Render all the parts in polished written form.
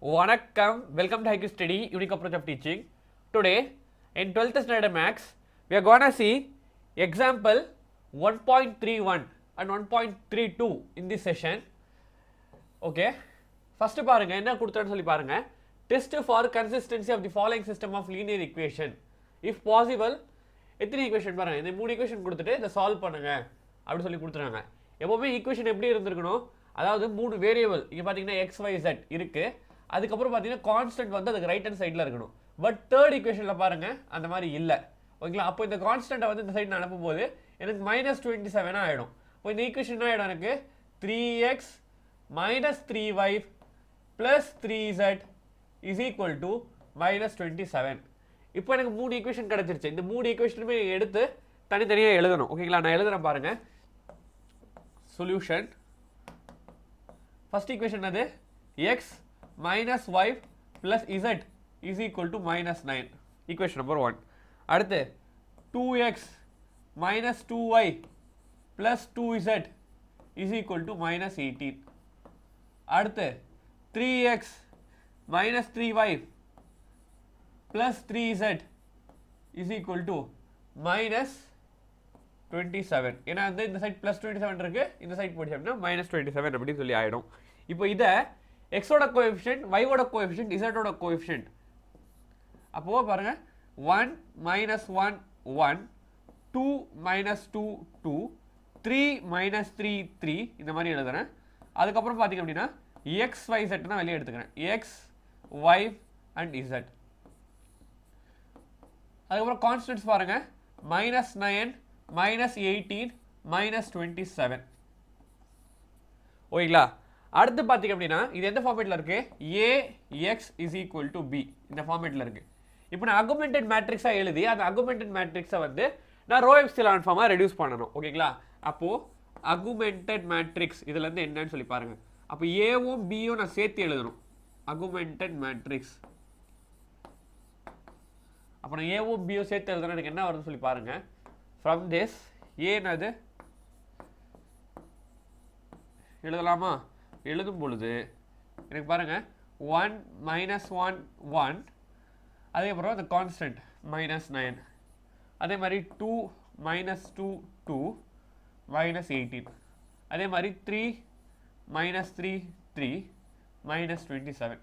Vanakkam, welcome to IQ Study, Unique Approach of Teaching. Today, in 12th standard Max, we are gonna see example 1.31 and 1.32 in this session. Okay, first பாருங்க என்ன கொடுத்தேன்னு சொல்லி பாருங்க. Test for consistency of the following system of linear equation. If possible, எத்தனை equation பாருங்க. இந்த மூணு equation கொடுத்துட்டு இதை சால்வ் பண்ணுங்க அப்படி சொல்லி கொடுத்துறாங்க. எப்பவுமே equation எப்படி இருந்திருக்கணும்? அதாவது மூணு வேரியபிள் இங்க பாத்தீங்கன்னா x y z இருக்கு. அதுக்கப்புறம் பார்த்தீங்கன்னா கான்ஸ்டன்ட் வந்து அதுக்கு ரைட் ஹேண்ட் சைடில் இருக்கணும். பட் தேர்ட் ஈக்குவேஷனில் பாருங்கள் அந்த மாதிரி இல்லை. ஓகேங்களா? அப்போ இந்த கான்ஸ்டன்ட்டை வந்து இந்த சைடு நான் அனுப்பும்போது எனக்கு -27 ஆகிடும். இப்போ இந்த ஈக்குவேஷன் என்ன ஆகிடும் எனக்கு 3x - 3y + 3z is equal to -27. இப்போ எனக்கு மூணு ஈக்குவேஷன் கிடச்சிருச்சு. இந்த மூணு ஈக்குவேஷனுமே எடுத்து தனித்தனியாக எழுதணும். ஓகேங்களா? நான் எழுதுறேன் பாருங்கள். சொல்யூஷன் ஃபர்ஸ்ட் ஈக்குவேஷன் அது x - y + z is equal to -9. Equation number 1. அடுத்து 2x - 2y + 2z is equal to -18. அடுத்து 3x - 3y + 3z is equal to -27. ஏன்னா இந்த சைட் +27 இருக்கு, இந்த சைட் போச்சு அப்படின்னா -27 அப்படின்னு சொல்லி ஆயிடும். இப்போ இதை x ஓட கோஎஃபிஷியன்ட், y ஓட கோஎஃபிஷியன்ட், z ஓட கோஎஃபிஷியன்ட். அப்போ பாருங்க 1 - 1 1 2 - 2 2 3 - 3 3 இந்த மாதிரி எழுதுறேன். அதுக்கப்புறம் பார்த்தீங்க அப்படின்னா x y z நான் வெளியே எடுத்துக்கிறேன். x y and z. அதுக்கப்புறம் கான்ஸ்டன்ட்ஸ் பாருங்க -9 -18 -27. ஓகேங்களா? அடுத்து பார்த்தீங்க அப்படின்னா இது எந்த ஃபார்மேட்டில் இருக்கு? ax is equal to b இந்த ஃபார்மேட்டில் இருக்கு. இப்போ நான் அகுமெண்டட் மேட்ரிக்ஸாக எழுதி அந்த அகுமெண்டட் மேட்ரிக்ஸை வந்து நான் ரோ எப்சிலான் ஃபார்மாக ரெடியூஸ் பண்ணணும். ஓகேங்களா? அப்போது அகுமெண்டட் மேட்ரிக்ஸ் இதில் இருந்து என்னன்னு சொல்லி பாருங்க. அப்போ ஏவும் பியும் நான் சேர்த்து எழுதணும். Augmented matrix. அப்போ நான் ஏவும் பியும் சேர்த்து எழுதுனா எனக்கு என்ன வருதுன்னு சொல்லி பாருங்க. ஃப்ரம் திஸ் ஏனது எழுதலாமா? எழுதும் பொழுது எனக்கு பாருங்க 1 - 1 1, அதேபோல் அந்த கான்ஸ்டன்ட் -9, அதே மாதிரி 2 - 2 2 -18, அதே மாதிரி 3 - 3 3 -27.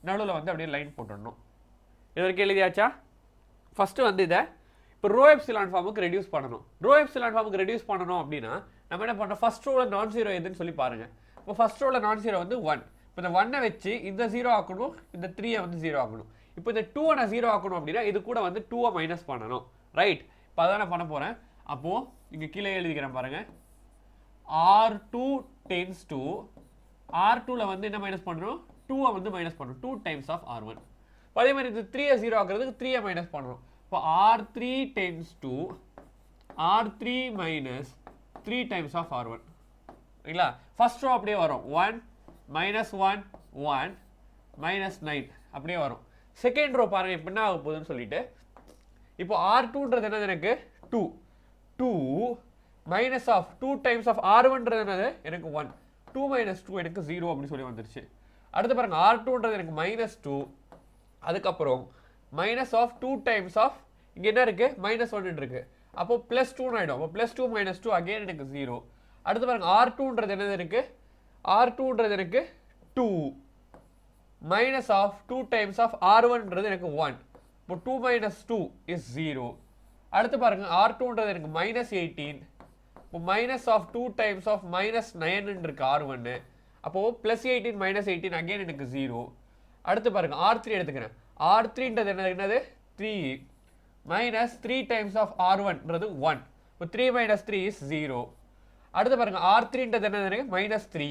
நடுவில் வந்து அப்படியே லைன் போட்டுடணும். இது வரைக்கும் எழுதியாச்சா? ஃபஸ்ட்டு வந்து இதை இப்போ ரோ எப்சிலான் ஃபார்முக்கு ரெடியூஸ் பண்ணணும். ரோ எப்சிலான் ஃபார்முக்கு ரெடியூஸ் பண்ணணும் அப்படின்னா நம்ம என்ன பண்ணுறோம்? ஃபர்ஸ்ட் ரோவில் நான் ஜீரோ எதுன்னு சொல்லி பாருங்கள். இப்போ ஃபர்ஸ்ட் ரோவில் நான் ஜீரோ வந்து 1. இப்போ இந்த 1 வச்சு இந்த 0 ஆக்கணும், இந்த 3 வந்து 0 ஆக்கணும். இப்போ இந்த 2 நான் 0 ஆக்கணும் அப்படின்னா இது கூட வந்து 2 மைனஸ் பண்ணணும். ரைட்? இப்போ அதான் நான் பண்ண போகிறேன். அப்போது இங்கே கீழே எழுதிக்கிறேன் பாருங்கள். R2 tends to R2ல் வந்து என்ன மைனஸ் பண்ணுறோம்? 2 வந்து மைனஸ் பண்ணுறோம். 2 டைம்ஸ் ஆஃப் R1. இப்போ அதே மாதிரி இது 3 0 ஆக்குறதுக்கு 3 மைனஸ் பண்ணுறோம். இப்போ R3 tends to R3 - 3 times of R1. ஓகேங்களா? ஃபர்ஸ்ட் ரோ அப்படியே வரும். 1 - 1 1 -9 அப்படியே வரும். செகண்ட் ரோ பாருங்க இப்போ என்ன ஆக போகுதுன்னு சொல்லிட்டு இப்போ R2ன்றது என்னது? எனக்கு 2 2 மைனஸ் ஆஃப் 2 டைம்ஸ் ஆஃப் R1ன்றது என்னது? எனக்கு 1 2 - 2 எனக்கு 0 அப்படின்னு சொல்லி வந்துருச்சு. அடுத்து பாருங்க R2ன்றது எனக்கு -2, அதுக்கப்புறம் மைனஸ் ஆஃப் 2 டைம்ஸ் ஆஃப் இங்கே என்ன இருக்கு? -1 இருக்கு. அப்போ +2 ஆகிடும். அப்போ +2 - 2 அகைன் எனக்கு 0. அடுத்து பாருங்க R2ன்றது என்னது? எனக்கு R2ன்றது எனக்கு 2 மைனஸ் ஆஃப் 2 டைம்ஸ் ஆஃப் R1ன்றது எனக்கு 1. இப்போ 2 - 2 இஸ் 0. அடுத்து பாருங்க R2ன்றது எனக்கு -18. இப்போ மைனஸ் ஆஃப் 2 டைம்ஸ் ஆஃப் -9 இருக்கு R1. அப்போ +18 - 18 அகைன் எனக்கு 0. அடுத்து பாருங்க R3 எடுத்துக்கிறேன். R3ன்றது என்னது? 3 மைனஸ் 3 டைம்ஸ் ஆஃப் R1ன்றது 1. இப்போ 3 - 3 இஸ் 0. அடுத்து பாருங்க R3ன்றது என்னது? -3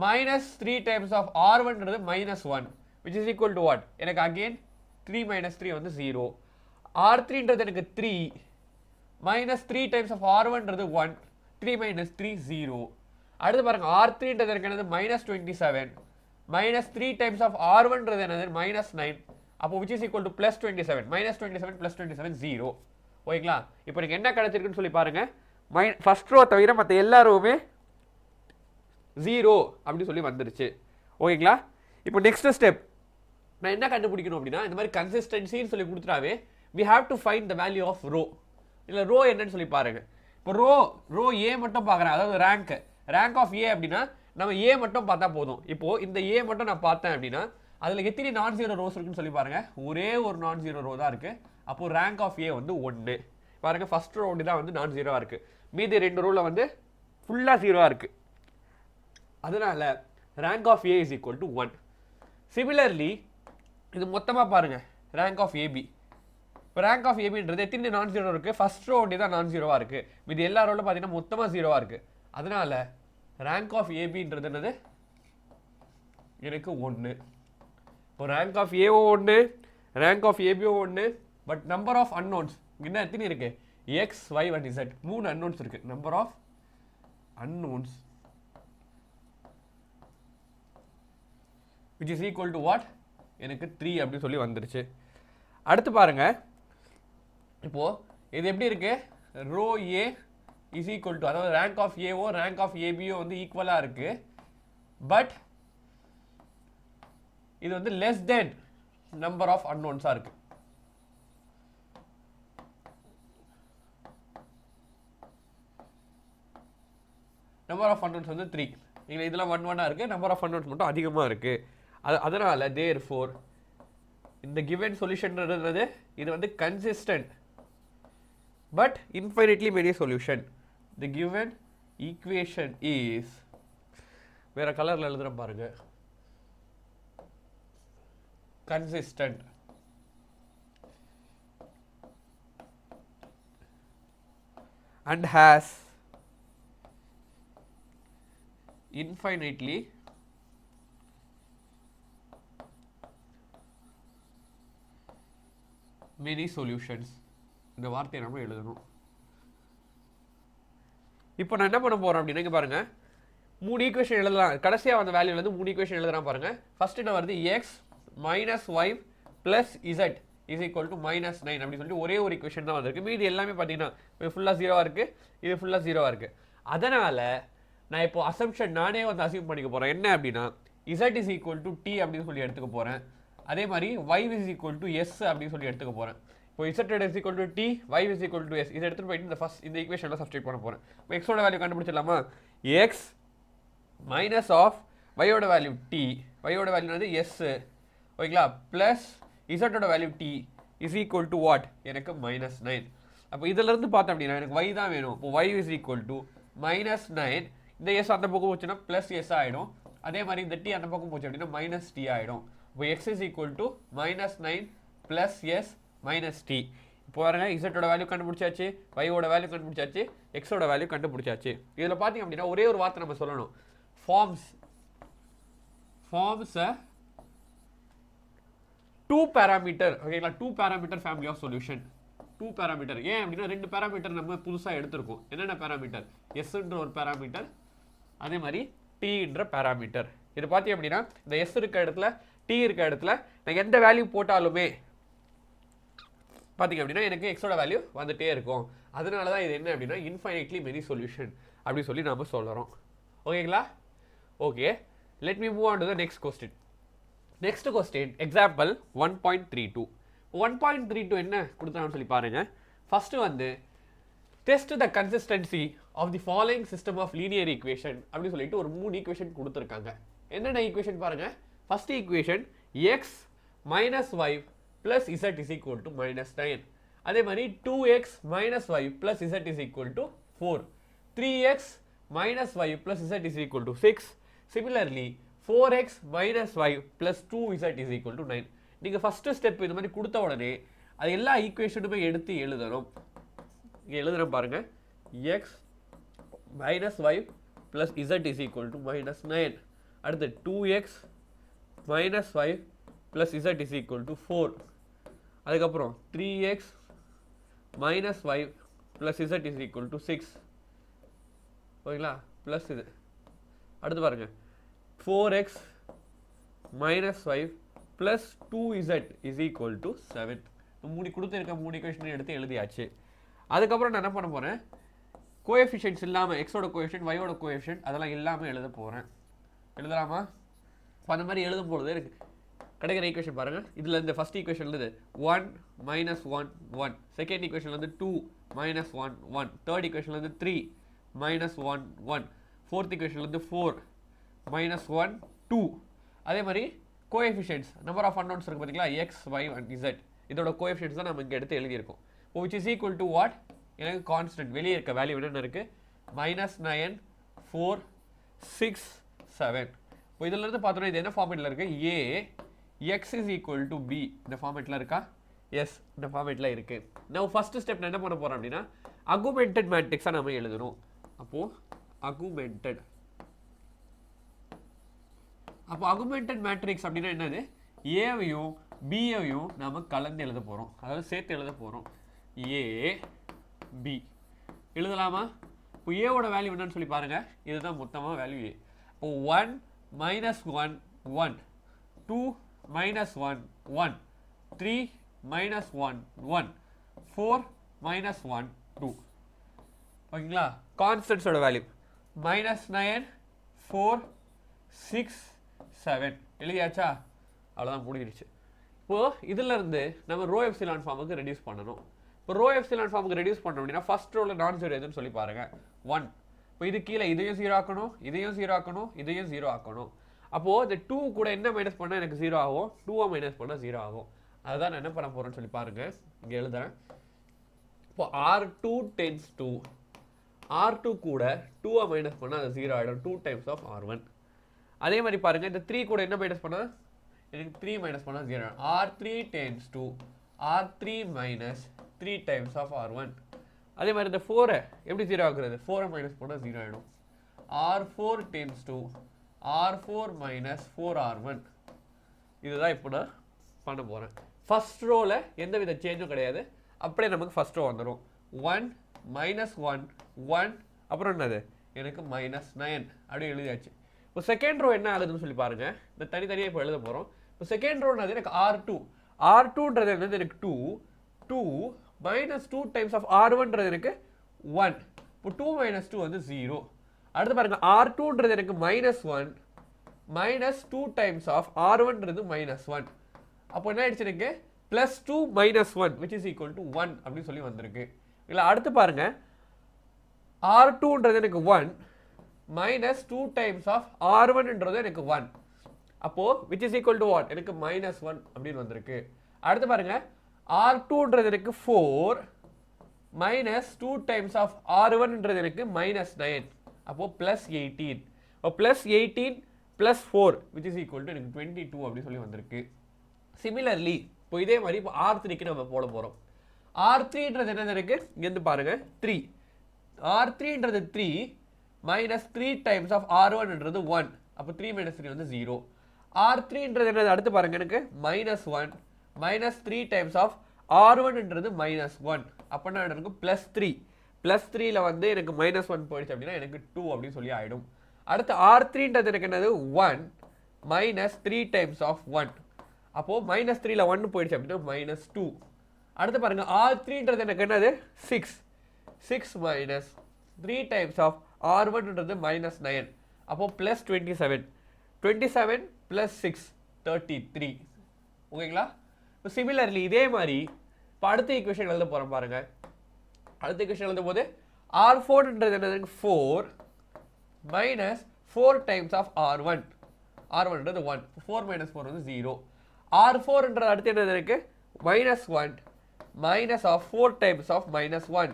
மைனஸ் 3 டைம்ஸ் ஆஃப் R1ன்றது -1 which is equal to what? எனக்கு அகைன் 3 - 3 வந்து 0. R3ன்றது எனக்கு 3 மைனஸ் 3 டைம்ஸ் ஆஃப் R1ன்றது 1 3 - 3 0. அடுத்து பாருங்க R3ன்றது எனக்கு என்னது? -27 மைனஸ் 3 டைம்ஸ் ஆஃப் R1ன்றது என்னது? -9. அப்போ which is equal to +27 -27 +27 0. ஓகேங்களா? இப்போ எனக்கு என்ன கிடைச்சிருக்குன்னு சொல்லி பாருங்க. ஃபர்ஸ்ட் ரோ தவிர மற்ற எல்லாருமே 0 அப்படி சொல்லி வந்துருச்சு. ஓகேங்களா? இப்போ நெக்ஸ்ட் ஸ்டெப் நான் என்ன கண்டுபிடிக்கணும் அப்படின்னா இந்த மாதிரி கன்சிஸ்டன்சின்னு சொல்லி கொடுத்துட்டாவே we have to find the value of rho. இல்லை ரோ என்னன்னு சொல்லி பாருங்க. இப்போ ரோ ஏ மட்டும் பார்க்குறேன், அதாவது ரேங்க் ஆஃப் ஏ அப்படின்னா நம்ம ஏ மட்டும் பார்த்தா போதும். இப்போ இந்த ஏ மட்டும் நான் பார்த்தேன் அப்படின்னா அதில் எத்தனை நான் ஜீரோ ரோஸ் இருக்குன்னு சொல்லி பாருங்க. ஒரே ஒரு நான் ஜீரோ ரோ தான் இருக்கு. அப்போ ரேங்க் ஆஃப் ஏ வந்து 1 பாருங்க. ஃபர்ஸ்ட் ரோ தான் வந்து நான் ஜீரோவா இருக்கு, மீதி 2 ரோல வந்து ஃபுல்லாக ஜீரோவா இருக்கு. அதனால rank of A is equal to 1. Similarly இது மொத்தமாக பாருங்க, ரேங்க் ஆஃப் ஏபி. இப்போ ரேங்க் ஆஃப் ஏபின்றது எத்தனை நான் ஜீரோ இருக்கு, ஃபர்ஸ்ட் ரோ ஒண்டி தான் நான் ஜீரோவா இருக்கு, மீதி எல்லா ரோல பார்த்தீங்கன்னா மொத்தமாக ஜீரோவா இருக்கு. அதனால ரேங்க் ஆஃப் ஏபின்றது என்னது, எனக்கு 1. இப்போ rank of A O 1, rank of A B O 1, but number of unknowns என்ன எத்தனை இருக்கு, X Y and Z 3 unknowns இருக்கு. Number of unknowns which is equal to what, எனக்கு 3 அப்படி சொல்லி வந்துருச்சு. அடுத்து பாருங்க, இப்போ இது எப்படி இருக்கு, row A is equal to, அதாவது rank of A O rank of A B O வந்து ஈக்குவலா இருக்கு, பட் இது வந்து லெஸ் தென் நம்பர் ஆஃப் அன்னோன்ஸா இருக்கு. நம்பர் ஆஃப் அன்னோன்ஸ் வந்து 3, இதெல்லாம் 1 1 இருக்கு, நம்பர் ஆஃப் அன்னோன்ஸ் மட்டும் அதிகமாக இருக்கு. அதனால therefore இந்த given solution இது வந்து consistent but infinitely many solution. The given equation is, வேற கலர்ல எழுதுறேன் பாருங்க, consistent and has infinitely many solutions. இந்த வார்த்தையை நம்ம எழுதணும். இப்போ நான் என்ன பண்ண போறேன் அப்படின்னா, இங்க பாருங்க 3 ஈக்குவேஷன் எழுதலாம். கடைசியா வந்த வேல்யூல இருந்து 3 ஈக்குவேஷன் எழுதலாம் பாருங்க. ஃபர்ஸ்ட் என்ன வருது, x minus y plus z is equal to minus 9 அப்படி சொல்லிட்டு ஒரே ஒரு ஈக்குவேஷன் தான் வந்திருக்கு. மீதி எல்லாமே பாத்தீங்கன்னா இது ஃபுல்லா ஜீரோவா இருக்கு, இது ஃபுல்லா ஜீரோவா இருக்கு. அதனால நான் இப்போ அசம்ப்ஷன் நானே வந்து அசியூம் பண்ணிக்க போறேன். என்ன அப்படின்னா z is equal to t அப்படின்னு சொல்லி எடுத்துக்க போறேன். அதே மாதிரி y is equal to s அப்படின்னு சொல்லி எடுத்துக்க போறேன். இப்போ z is equal to t, y is equal to s இதை எடுத்துட்டு போயிட்டு இந்த ஈக்குவேஷன்ல சப்ஸ்டிட்யூட் பண்ண போறேன். இப்போ x ஓட வேல்யூ கண்டுபிடிச்சிடலாமா, x மைனஸ் ஆஃப் y ஓட வேல்யூ t, y ஓட வேல்யூ வந்து s, ஓகேங்களா, பிளஸ் z ஓட value t is equal to what, எனக்கு -9. அப்போ இதுல இருந்து பார்த்தோம் அப்படின்னா எனக்கு y தான் வேணும். இப்போ y is equal to -9, இந்த s அந்த பக்கம் போச்சுன்னா பிளஸ் s ஆயிடும். அதே மாதிரி இந்த t அந்த பக்கம் போச்சு அப்படின்னா மைனஸ் t ஆயிடும். இப்போ x is equal to -9 plus s minus t. இப்போ பாருங்க z ஓட வேல்யூ கண்டுபிடிச்சாச்சு, y ஓட வேல்யூ கண்டுபிடிச்சாச்சு, x ஓட வேல்யூ கண்டுபிடிச்சாச்சு. இதுல பாத்தீங்க அப்படின்னா ஒரே ஒரு வார்த்தை நம்ம சொல்லணும், forms a 2 parameter, ஓகேங்களா, 2 parameter family of solution. 2 parameter ஏன் அப்படின்னா 2 பாராமீட்டர் நம்ம புதுசா எடுத்திருக்கோம். என்னென்ன பாராமீட்டர், s ன்ற ஒரு பாராமீட்டர், அதே மாதிரி t ன்ற பாராமீட்டர். இது பாத்தீங்க அப்படின்னா இந்த s இருக்க இடத்துல t இருக்க இடத்துல நான் எந்த வேல்யூ போட்டாலுமே பாத்தீங்க அப்படின்னா எனக்கு x ஓட வேல்யூ வந்துட்டே இருக்கும். அதனால தான் இது என்ன அப்படின்னா infinitely many solution அப்படி சொல்லி நாம சொல்றோம். ஓகேங்களா? Okay, let me move on to the next question. Next question, example 1.32. 1.32 என்ன கொடுத்தான்னு சொல்லி பாருங்க. ஃபர்ஸ்ட் வந்து test the consistency of the following system of linear equation அப்படி சொல்லிட்டு ஒரு 3 ஈக்குவேஷன் கொடுத்திருக்காங்க. என்னென்ன ஈக்குவேஷன் பாருங்க. First equation x minus y plus z is equal to -9. அதே மாதிரி 2x minus y plus z is equal to 4. 3x minus y plus z is equal to 6. Similarly 4x minus y plus 2z is equal to 9. நீங்க first step இந்த மாதிரி கொடுத்த உடனே அது எல்லா ஈக்குவேஷனுமே எடுத்து எழுதணும். இங்க எழுதுறேன் பாருங்க, x minus y plus z is equal to -9. அடுத்து 2x minus y plus z is equal to 4. அதுக்கப்புறம் 3x minus y plus z is equal to 6. ஓகேங்களா, பிளஸ் இது. அடுத்து பாருங்க 4x minus y plus 2z is equal to 7. மூணு கொடுத்திருக்க 3 equation எடுத்து எழுதியாச்சு. அதுக்கப்புறம் நான் என்ன பண்ண போறேன், கோஎஃபிஷியன்ட்ஸ் இல்லாம x ஓட கோஎஃபிஷியன்ட் y ஓட கோஎஃபிஷியன்ட் அதெல்லாம் இல்லாம எழுத போறேன். எழுதலாமா? அந்த மாதிரி எழுதும் பொழுது எனக்கு கிடைக்கிற ஈக்குவேஷன் பாருங்கள். இதில் இந்த ஃபஸ்ட் ஈக்குவேஷன்லேருந்து 1 -1 1, செகண்ட் ஈக்குவேஷன்லேருந்து 2 -1 1, தேர்ட் ஈக்குவேஷன்லேருந்து 3 -1 1, ஃபோர்த் ஈக்குவேஷன்லேருந்து 4 -1 2. அதே மாதிரி கோஎஃபிஷியன்ட்ஸ் நம்பர் ஆஃப் அன்னோன்ஸ் இருக்குது பார்த்தீங்களா, எக்ஸ் ஒய் அண்ட் இசட், இதோட கோஎஃபிஷியன்ட்ஸ் தான் நம்ம இங்கே எடுத்து எழுதியிருக்கோம். Which is equal to what, எனக்கு கான்ஸ்டன்ட் வெளியே இருக்க வேல்யூ என்னென்ன இருக்குது, -9 4 6 7. இப்போ இதிலிருந்து பார்த்தோன்னா இது என்ன ஃபார்மேட்டில் இருக்குது, A X is equal to B, இந்த ஃபார்மேட்டில் இருக்கா, எஸ் இந்த ஃபார்மேட்டில் இருக்குது. நான் ஃபஸ்ட்டு ஸ்டெப் நான் என்ன பண்ண போகிறேன் அப்படின்னா அகுமெண்டட் மேட்ரிக்ஸாக நம்ம எழுதணும். அப்போது அகுமெண்டட் மேட்ரிக்ஸ் அப்படின்னா என்னது, ஏவையும் பியையும் நாம் கலந்து எழுத போகிறோம், அதாவது சேர்த்து எழுத போகிறோம். ஏ பி எழுதலாமா? இப்போ ஏவோட வேல்யூ என்னன்னு சொல்லி பாருங்கள், இதுதான் மொத்தமாக வேல்யூ ஏ. இப்போ 1 -1 1, 2 -1 1, 3 -1 1, 4 -1 2. ஓகேங்களா? கான்ஸ்டன்ட்ஸோட வேல்யூ -9 4 6 7 எழுதியாச்சா? அவ்வளோதான் முடிஞ்சிருச்சு. இப்போது இதிலிருந்து நம்ம ரோ எப்சிலான் ஃபார்முக்கு ரெடியூஸ் பண்ணணும். இப்போ ரோ எப்சிலான் ஃபார்முக்கு ரெடியூஸ் பண்ணோம் அப்படின்னா ஃபர்ஸ்ட் ரோவில் நான் ஜீரோ எதுன்னு சொல்லி பாருங்கள், 1. இப்போ இது கீழே இதையும் 0 ஆக்கணும், இதையும் 0 ஆக்கணும், இதையும் 0 ஆக்கணும். அப்போது இந்த 2 கூட என்ன மைனஸ் பண்ணால் எனக்கு 0 ஆகும், 2 மைனஸ் பண்ணால் 0 ஆகும். அதுதான் நான் என்ன பண்ண போகிறேன்னு சொல்லி பாருங்கள், இங்கே எழுதுறேன். இப்போ R2 tends to R2 கூட 2 மைனஸ் பண்ணால் அது 0 ஆகிடும், 2 டைம்ஸ் ஆஃப் R1. அதே மாதிரி பாருங்கள், இந்த 3 கூட என்ன மைனஸ் பண்ணால் எனக்கு 3 மைனஸ் பண்ணால் 0 ஆகிடும். R3 tends to R3 minus 3 times of R1. அதே மாதிரி இந்த 4 எப்படி 0 ஆகுறது, 4 மைனஸ் பண்ணால் 0 ஆகிடும். R4 tends to R4 minus 4R1. இதுதான் இப்போ நான் பண்ண போகிறேன். ஃபர்ஸ்ட் ரோவில் எந்த வித சேஞ்சும் கிடையாது, அப்படியே நமக்கு ஃபர்ஸ்ட் ரோ வந்துடும். 1 -1 1, அப்புறம் என்னது எனக்கு -9 அப்படி எழுதியாச்சு. இப்போ செகண்ட் ரோ என்ன ஆகுதுன்னு சொல்லி பாருங்கள், இந்த தனித்தனியாக இப்போ எழுத போகிறோம். இப்போ செகண்ட் ரோன்றது எனக்கு R2ன்றது என்னது எனக்கு 2 -2 டைம்ஸ் ஆஃப் R1ன்றது எனக்கு 1. இப்போ 2 - 2 வந்து 0. அடுத்து பாருங்க, R2ன்றது எனக்கு -1 -2 டைம்ஸ் ஆஃப் R1ன்றது -1. அப்போ என்ன ஆயிடுச்சு எனக்கு +2 -1 which is equal to 1 அப்படின்னு சொல்லி வந்திருக்கு. இல்லை அடுத்து பாருங்க, R2ன்றது எனக்கு 1 -2 டைம்ஸ் ஆஃப் R1ன்றது எனக்கு 1. அப்போ which is equal to what, எனக்கு -1 அப்படின்னு வந்திருக்கு. அடுத்து பாருங்க, R2ன்றது எனக்கு 4 -2 டைம்ஸ் ஆஃப் R1ன்றது எனக்கு -9. அப்போ +18. இப்போ +18 +4 which is equal to எனக்கு 22 அப்படின்னு சொல்லி வந்திருக்கு. சிமிலர்லி இப்போ இதே மாதிரி இப்போ R3க்கு நம்ம போட போகிறோம். R3ன்றது என்னது இருக்கு, இங்கேருந்து பாருங்க 3. R3ன்றது 3 -3 டைம்ஸ் ஆஃப் R1ன்றது 1. அப்போ 3 - 3 வந்து 0. R3ன்றது என்னது அடுத்து பாருங்க, எனக்கு -1 -3 டைம்ஸ் ஆஃப் R1ன்றது -1. அப்போ என்ன எனக்கு +3. +3ல வந்து எனக்கு -1 போயிடுச்சு அப்படின்னா எனக்கு 2 அப்படின்னு சொல்லி ஆகிடும். அடுத்து R3ன்றது எனக்கு என்னது 1 -3 டைம்ஸ் ஆஃப் 1. அப்போது -3ல 1 போயிடுச்சு அப்படின்னா -2. அடுத்து பாருங்கள், R3ன்றது எனக்கு என்னது 6 -3 டைம்ஸ் ஆஃப் R1ன்றது -9. அப்போது +27. 27 + 6 33. ஓகேங்களா? இப்போ சிமிலர்லி இதே மாதிரி இப்போ அடுத்த ஈக்குவேஷன் எழுத போகிறோம் பாருங்கள். அடுத்த ஈக்குவேஷன் எழுதும் போது R4ன்றது என்னது 4 -4 டைம்ஸ் ஆஃப் R1. R1ன்றது 1. 4 - 4 வந்து 0. R4ன்றது அடுத்து என்னது இருக்கு -1 -4 டைம்ஸ் ஆஃப் -1.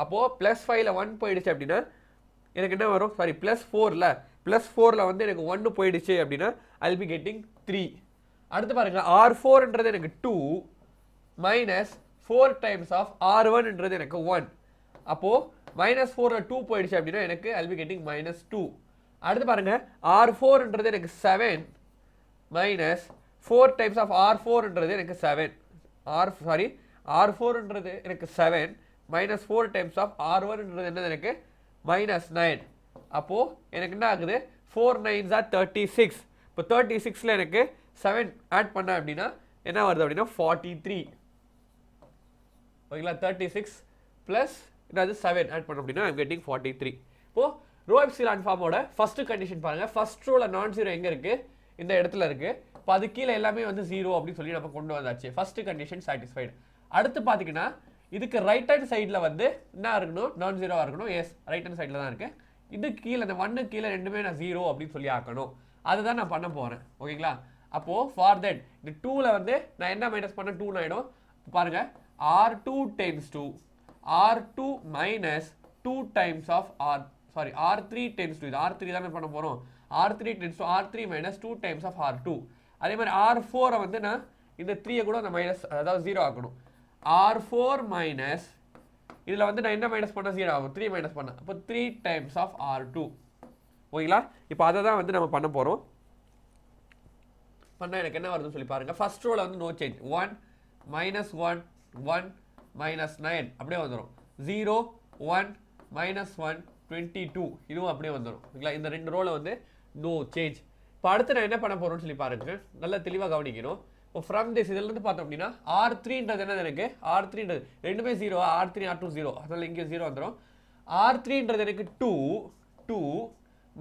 அப்போது +5ல 1 போயிடுச்சு அப்படின்னா எனக்கு என்ன வரும், சாரி +4ல வந்து எனக்கு 1 போயிடுச்சு அப்படின்னா I'll be getting 3. அடுத்து பாருங்க, R4ன்றது எனக்கு 2 -4 டைம்ஸ் ஆஃப் R1ன்றது எனக்கு 1. அப்போது -4ல 2 போயிடுச்சு அப்படின்னா எனக்கு I'll be getting -2. அடுத்து பாருங்க, R4ன்றது எனக்கு 7 -4 டைம்ஸ் ஆஃப் R4ன்றது எனக்கு 7. R4ன்றது எனக்கு 7 -4 டைம்ஸ் ஆஃப் R1ன்றது என்னது எனக்கு -9. அப்போது எனக்கு என்ன ஆகுது, 4 9s are 36. இப்போ 36ல எனக்கு 7 ஆட் பண்ண அப்படின்னா என்ன வருது அப்படின்னா 43. ஓகேங்களா? 36 ப்ளஸ் என்னது 7 ஆட் பண்ண அப்படின்னா ஐம் கெட்டிங் 43. இப்போது ரோ எப்சிலான் ஃபார்மோட ஃபர்ஸ்ட் கண்டிஷன் பாருங்கள். ஃபர்ஸ்ட் ரோவில் நான் ஜீரோ எங்கே இருக்குது, இந்த இடத்துல இருக்கு. இப்போ அது கீழே எல்லாமே வந்து 0 அப்படின்னு சொல்லி நம்ம கொண்டு வந்தாச்சு. First condition satisfied. அடுத்து பார்த்தீங்கன்னா இதுக்கு ரைட் ஹேண்ட் சைடில் வந்து என்ன இருக்கணும், நான் ஜீரோவாக இருக்கணும். எஸ், ரைட் ஹேண்ட் சைடில் தான் இருக்கு. இது கீழே இந்த 1 கீழே ரெண்டுமே நான் 0 அப்படின்னு சொல்லி ஆக்கணும். அதுதான் நான் பண்ண போகிறேன். ஓகேங்களா? அப்போது ஃபார் தட் இந்த 2ல் வந்து நான் என்ன மைனஸ் பண்ண 2 ஆகிடும். பாருங்க, R2 tends to R2 minus 2 times of R3 tends to, இது R3 தானே பண்ண போகிறோம். R3 tends to R3 minus 2 times of R2. அதே மாதிரி R4 வந்து நான் இந்த 3 கூட நான் மைனஸ், அதாவது 0 ஆக்கணும். R4 மைனஸ் இதில் வந்து நான் என்ன மைனஸ் பண்ண 0 ஆகும், 3 மைனஸ் பண்ண, அப்போ 3 times of R2. ஓகேங்களா? இப்போ அதை தான் வந்து நம்ம பண்ண போகிறோம். பண்ணால் எனக்கு என்ன வருதுன்னு சொல்லி பாருங்கள். ஃபர்ஸ்ட் ரோவில் வந்து நோ சேஞ்ச். 1 minus 1 1 minus 9 அப்படியே வந்துடும். 0 1 minus 1 22 இதுவும் அப்படியே வந்துடும். ஓகேங்களா? இந்த ரெண்டு ரோவில் வந்து நோ சேஞ்ச். இப்போ அடுத்து நான் என்ன பண்ண போகிறோம்னு சொல்லி பாருங்க, நல்லா தெளிவாக கவனிக்கணும். இப்போ ஃப்ரம் திஸ் இதிலிருந்து பார்த்தோம் அப்படின்னா R3ன்றது என்னது, எனக்கு R3ன்றது ரெண்டுமே 0, R3 R2 0, அதனால் இங்கே 0 வந்துடும். R3ன்றது எனக்கு 2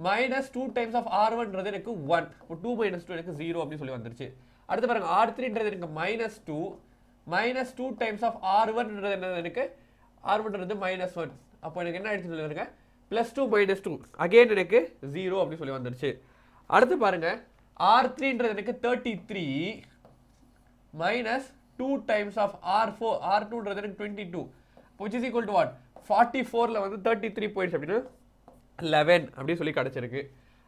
minus 2 times of R1ன்றது எனக்கு 1. இப்போ 2 minus 2 எனக்கு 0 அப்படின்னு சொல்லி வந்துருச்சு. அடுத்து பாருங்க, R3ன்றது எனக்கு minus 2 times of R1ன்றது என்னது, எனக்கு R1ன்றது -1. அப்போ எனக்கு என்ன ஆயிடுச்சு சொல்லி பாருங்க, +2 minus 2 அகைன் எனக்கு 0 அப்படின்னு சொல்லி வந்துருச்சு. அடுத்து பாருங்க, R3ன்றது எனக்கு 33 minus 2 times of R4, R2ன்றது எனக்கு 22, which is equal to what, 44ல வந்து 33 போயிடுச்சு அப்படின்னா 11 அப்படின்னு சொல்லி கிடச்சிருக்கு.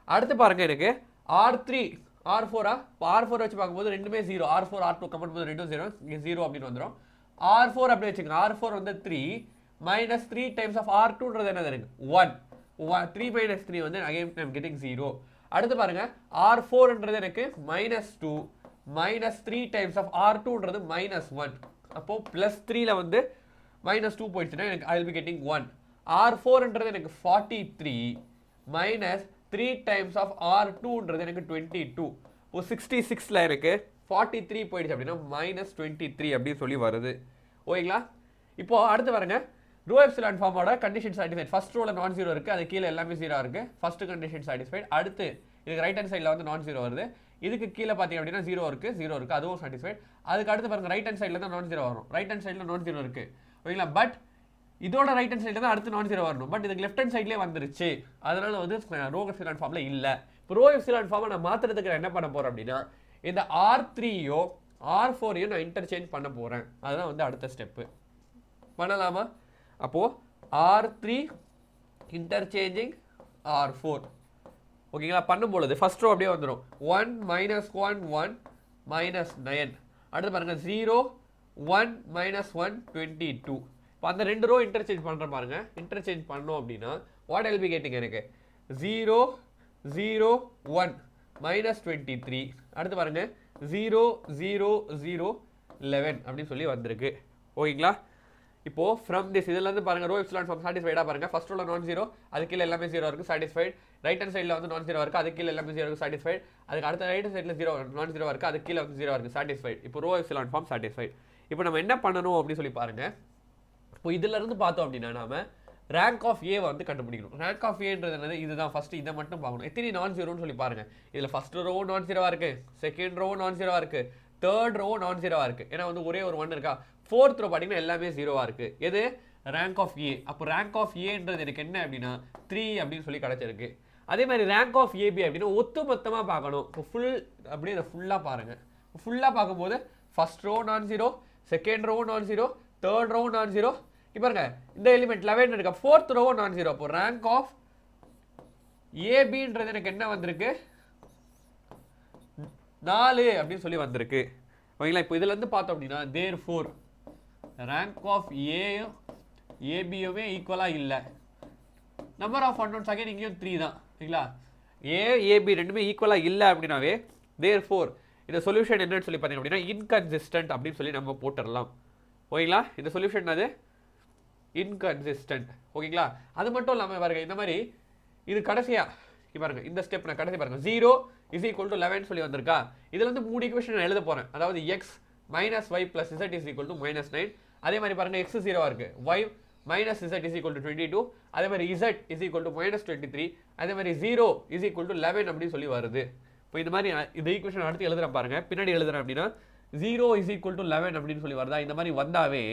அடுத்து பாருங்க, எனக்கு R3 R4 இப்போ R4 வச்சு பார்க்கும்போது ரெண்டுமே 0, R4 R2 கமெண்ட் போது ரெண்டும் 0, இங்கே 0 அப்படின்னு வந்துடும். R4 அப்படி வச்சுக்கோங்க, R4 வந்து 3 minus 3 times of R2ன்றது என்னது, எனக்கு 1. 3 minus 3 வந்து again I'm getting 0. அடுத்து பாருங்க, R4ன்றது எனக்கு -2 minus 3 times of R2ன்றது -1. அப்போ +3ல வந்து -2 போயிடுச்சுன்னா எனக்கு I will be getting 1. R4ன்றது எனக்கு 43 minus 3 times of R2ன்றது எனக்கு 22. இப்போ 66ல எனக்கு 43 போயிடுச்சு அப்படின்னா -23 அப்படின்னு சொல்லி வருது. ஓகேங்களா? இப்போ அடுத்து பாருங்க, ரோ எப்சிலான் ஃபார்மோட கண்டிஷன் சாட்டிஸ்ஃபைட். ஃபர்ஸ்ட் ரோல நான் ஜீரோ இருக்கு, அது கீழே எல்லாமே 0 இருக்கு. First condition satisfied. அடுத்து இதுக்கு ரைட் ஹேண்ட் சைடில் வந்து நான் ஜீரோ வருது, இதுக்கு கீழே பார்த்தீங்க அப்படின்னா 0 இருக்கு, அதுவும் சாட்டிஸ்ஃபைட். அதுக்கு அடுத்து பாருங்க, ரைட் ஹேண்ட் சைடில் தான் நான் ஜீரோ வரும். ரைட் ஹேண்ட் சைடில் நான் ஜீரோ இருக்கு. ஓகேங்களா? பட் இதோட ரைட் ஹேண்ட் சைடில் தான் அடுத்து நான் ஜீரோ வரணும். பட் இதுக்கு லெஃப்ட் ஹேண்ட் சைட்லேயே வந்துருச்சு, அதனால வந்து ரோ எப்சிலான் ஃபார்ம்ல இல்லை. இப்போ ரோ எப்சிலான் ஃபார்மை நான் மாற்றுறதுக்கு நான் என்ன பண்ண போகிறேன் அப்படின்னா, இந்த R3யோ R4யோ நான் இன்டர்சேஞ்ச் பண்ண போகிறேன். அதுதான் வந்து அடுத்த ஸ்டெப்பு. பண்ணலாமா? அப்போது R3 இன்டர்சேஞ்சிங் R4. ஓகேங்களா? பண்ணும்பொழுது ஃபர்ஸ்ட் ரோ அப்படியே வந்துடும். 1 minus 1 1 minus 9. அடுத்து பாருங்க, 0 1 minus 1 22. இப்போ அந்த ரெண்டு ரோ இன்டர்சேஞ்ச் பண்ணுற பாருங்க. இன்டர்சேஞ்ச் பண்ணோம் அப்படின்னா வாட் ஐல் பி கெட்டிங், எனக்கு 0 0 1 minus 23. அடுத்து பாருங்க, 0 0 0 11 அப்படின்னு சொல்லி வந்திருக்கு. ஓகேங்களா? இப்போ ஃப்ரம் திஸ் இதில் வந்து பாருங்க, ரோ எப்சிலான் ஃபார்ம் சாட்டிஸ்ஃபைடாக பாருங்க. ஃபர்ஸ்ட் ரோல நான் ஜீரோ, அது கீழே எல்லாமே 0 இருக்கு, சாட்டிஸ்ஃபைட். ரைட் ஹேண்ட் சைடில் வந்து நான் ஜீரோ இருக்கு, அது கீழே எல்லாமே 0 இருக்கு, சாட்டிஸ்ஃபைட். அதுக்கு அடுத்த ரைட் ஹேண்ட் சைடில் 0 நான் ஜீரோ இருக்கு, அது கீழே வந்து 0 இருக்கு, சாட்டிஸ்ஃபைட். இப்போ ரோ எப்சிலான் ஃபார்ம் சாட்டிஸ்ஃபைட். இப்போ நம்ம என்ன பண்ணணும் அப்படின்னு சொல்லி பாருங்க. இப்போ இதுல இருந்து பார்த்தோம் அப்படின்னா நாம ரேங்க் ஆஃப் ஏ வந்து கண்டுபிடிக்கணும். ரேங்க் ஆஃப் ஏன்றது என்னது, இதுதான். ஃபர்ஸ்ட் இதை மட்டும் பார்க்கணும். எத்தனை நான் ஜீரோன்னு சொல்லி பாருங்க. இதுல ஃபர்ஸ்ட் ரோ நான் ஜீரோவா இருக்கு, செகண்ட் ரோ நான் ஜீரோவா இருக்கு, தேர்ட் ரோ நான் ஜீரோவா இருக்கு. ஏன்னா வந்து ஒரே ஒரு 1 இருக்கா. ஃபோர்த் ரோ பார்த்தீங்கன்னா எல்லாமே 0வா இருக்கு. எது? ரேங்க் ஆஃப் ஏ. அப்போ ரேங்க் ஆஃப் ஏன்றது எனக்கு என்ன அப்படின்னா 3 அப்படின்னு சொல்லி கிடைச்சிருக்கு. அதே மாதிரி ரேங்க் ஆஃப் ஏபி அப்படின்னா ஒத்து மொத்தமாக பார்க்கணும். இப்போ ஃபுல் அப்படியே இதை ஃபுல்லாக பாருங்க. ஃபுல்லாக பார்க்கும்போது ஃபர்ஸ்ட் ரோ நான் ஜீரோ, செகண்ட் ரோ நான் ஜீரோ, தேர்ட் ரோ நான் ஜீரோ. இப்போ பாருங்க, இந்த எலிமெண்ட் 11 இருக்கா, ஃபோர்த் ரோ நான் ஜீரோ. அப்போ ரேங்க் ஆஃப் ஏபின்றது எனக்கு என்ன வந்திருக்கு, 4 அப்படின்னு சொல்லி வந்திருக்கு. ஓகேங்களா? இப்போ இதுல இருந்து பார்த்தோம் அப்படின்னா therefore ரேங்க் ஆஃப் ஏபியுமே ஈக்குவலா இல்லை. நம்பர் ஆஃப் அன்னோன்ஸ் அகைன் இங்கேயும் 3 தான். ஓகேங்களா? ஏபி ரெண்டுமே ஈக்குவலா இல்லை அப்படின்னாவே therefore இந்த சொல்யூஷன் என்னன்னு சொல்லி பார்த்தீங்க அப்படின்னா இன்கன்சிஸ்டன்ட் அப்படின்னு சொல்லி நம்ம போட்டுடலாம். ஓகேங்களா? இந்த சொல்யூஷன் அது இன்கன்சிஸ்டன்ட். ஓகேங்களா? அது மட்டும் இல்லாமல் பாருங்க, இந்த மாதிரி இது கடைசியா பாருங்க, இந்த ஸ்டெப் நான் கடைசி பாருங்க, 0 இஸ் ஈக்குவல் டு 11 சொல்லி வந்திருக்கா. இதுல வந்து 3 ஈக்குவேஷன் நான் எழுத போறேன். அதாவது x minus y plus z is equal to -9. அதே மாதிரி பாருங்க, x 0வா இருக்கு, y minus z is equal to 22. அதே மாதிரி z is equal to -23. அதே மாதிரி 0 is equal to 11 அப்படின்னு சொல்லி வருது. இப்போ இந்த மாதிரி இந்த ஈக்குவேஷன் அடுத்து எழுதுறேன் பாருங்க, பின்னாடி எழுதுறேன் அப்படின்னா 0 is equal to 11 அப்படின்னு சொல்லி வருதா, இந்த மாதிரி வந்தாவே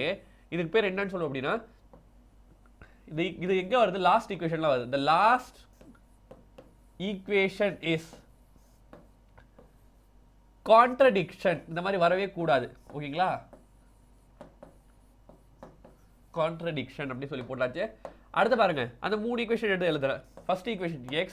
இதுக்கு பேர் என்னன்னு சொல்லுவோம் அப்படின்னா, இது எங்க வருது, லாஸ்ட் ஈக்குவேஷன்ல வருது. the last equation is contradiction. இந்த மாதிரி வரவே கூடாது, ஓகேங்களா. contradiction அப்படி சொல்லி போட்டாச்சு. அடுத்து பாருங்க, அந்த மூணு ஈக்குவேஷன் எடுத்து எழுதுறேன். First equation x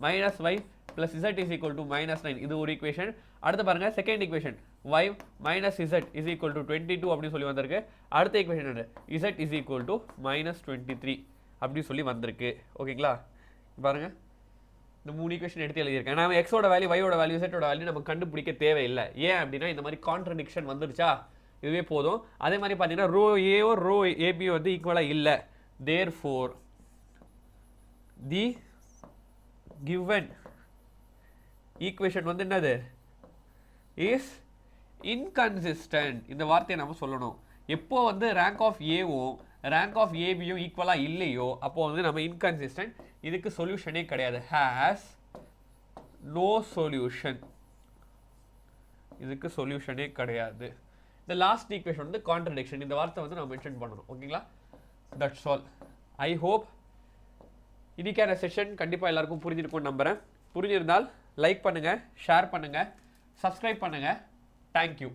minus y plus z is equal to minus 9, இது ஒரு ஈக்குவேஷன். அடுத்து பாருங்க second equation y minus z is equal to 22 அப்படி சொல்லி வந்திருக்கு. அடுத்த ஈக்குவேஷன் என்ன, z is equal to minus 23 அப்படி சொல்லி வந்திருக்கு, ஓகேங்களா. பாருங்க இந்த மூணு ஈக்குவேஷன் எடுத்து எழுதியிருக்கேன். நம்ம எக்ஸோட வேல்யூ, ஒய்யோட வேல்யூ, z-ஓட வேல்யூ நம்ம கண்டுபிடிக்க தேவையில்லை. ஏன் அப்படின்னா இந்த மாதிரி கான்ட்ரடிக்ஷன் வந்துருச்சா, இதுவே போதும். அதே மாதிரி பார்த்தீங்கன்னா ரோ ஏஓ ரோ ஏபியோ வந்து ஈக்குவலாக இல்லை. therefore the given equation வந்து என்னது, is inconsistent. இந்த வார்த்தையை நம்ம சொல்லணும். எப்போ வந்து ரேங்க் ஆஃப் ஏவும் ரேங்க் ஆஃப் ஏபியும் ஈக்குவலாக இல்லையோ அப்போ வந்து நம்ம இன்கன்சிஸ்டன்ட், இதுக்கு சொல்யூஷனே கிடையாது. ஹேஸ் நோ சொல்யூஷன், இதுக்கு சொல்யூஷனே கிடையாது. இந்த லாஸ்ட் ஈக்குவேஷன் வந்து கான்ட்ரடிக்ஷன், இந்த வார்த்தை வந்து நம்ம மென்ஷன் பண்ணணும், ஓகேங்களா. That's all. ஐ ஹோப் இன்னைக்கான செஷன் கண்டிப்பாக எல்லாருக்கும் புரிஞ்சிருக்கும்னு நம்புகிறேன். புரிஞ்சிருந்தால் லைக் பண்ணுங்கள், ஷேர் பண்ணுங்கள், சப்ஸ்கிரைப் பண்ணுங்கள். தேங்க்யூ.